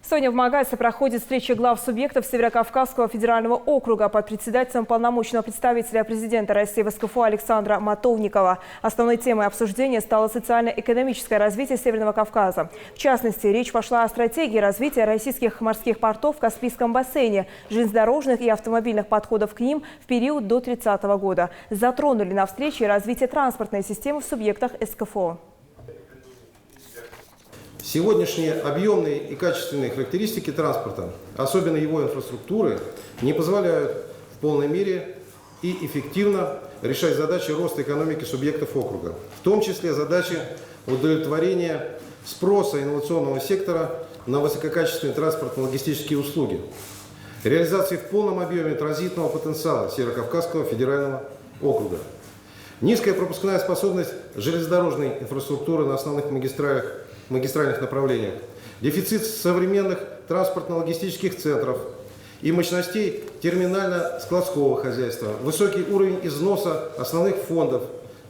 Сегодня в Магасе проходит встреча глав субъектов Северокавказского федерального округа под председательством полномочного представителя президента России в СКФУ Александра Матовникова. Основной темой обсуждения стало социально-экономическое развитие Северного Кавказа. В частности, речь пошла о стратегии развития российских морских портов в Каспийском бассейне, железнодорожных и автомобильных подходов к ним в период до 30 года. Затронули на встрече развитие транспортной системы в субъектах СКФО. Сегодняшние объемные и качественные характеристики транспорта, особенно его инфраструктуры, не позволяют в полной мере и эффективно решать задачи роста экономики субъектов округа, в том числе задачи удовлетворения спроса инновационного сектора на высококачественные транспортно-логистические услуги, реализации в полном объеме транзитного потенциала Северокавказского федерального округа. Низкая пропускная способность железнодорожной инфраструктуры на основных магистральных направлениях, дефицит современных транспортно-логистических центров и мощностей терминально-складского хозяйства, высокий уровень износа основных фондов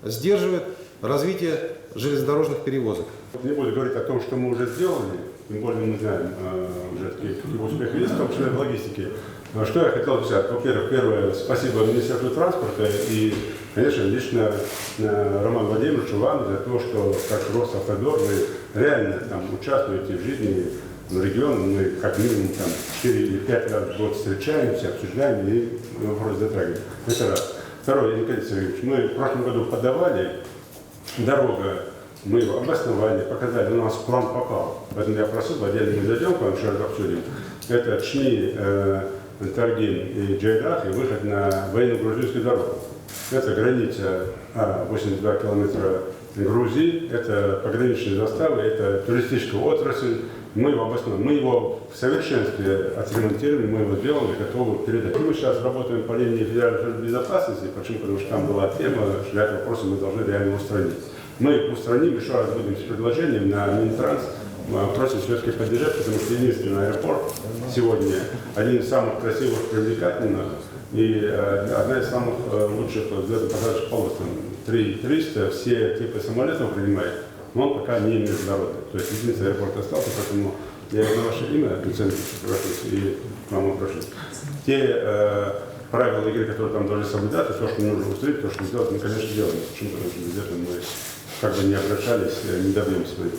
сдерживает развитие железнодорожных перевозок. Не буду говорить о том, что мы уже сделали, тем более мы знаем уже какие успехи есть, в том числе в логистике. Что я хотел сказать? Во-первых, первое, спасибо Министерству транспорта и, конечно, лично Роману Владимировичу вам за то, что как Росавтодор вы реально там участвуете в жизни региона. Мы как минимум там 4 или 5 раз в год встречаемся, обсуждаем и вопрос затрагиваем. Это раз. Второе, Николай Сергеевич, мы в прошлом году подавали дорога, мы его обосновали, показали, у нас план попал. Поэтому я просил, в отдельном зайдем, к вам еще раз обсудим. Это Чни, Таргин и Джайдах, и выход на военно-грузинскую дорогу. Это граница 82 километра Грузии, это пограничные заставы, это туристическая отрасль. Мы его обосновали, мы его в совершенстве отремонтировали, мы его сделали, готовы передать. Мы сейчас работаем по линии Федеральной службы безопасности, почему? Потому что там была тема, что этот вопрос мы должны реально устранить. Мы их устраним, еще раз будем с предложением на Минтранс. Просим все-таки поддержать, потому что единственный аэропорт сегодня один из самых красивых, привлекательных и одна из самых лучших взлетно-посадочных полос. 3300, все типы самолетов принимает, но он пока не международный. То есть единственный аэропорт остался, поэтому я на ваше имя, доцент, и к вам обращусь. Те правила игры, которые там должны соблюдаться, то, что нужно устроить, то, что сделать, мы, конечно, делаем. Почему? Потому что без этого мы как бы не обращались, не добьемся своего.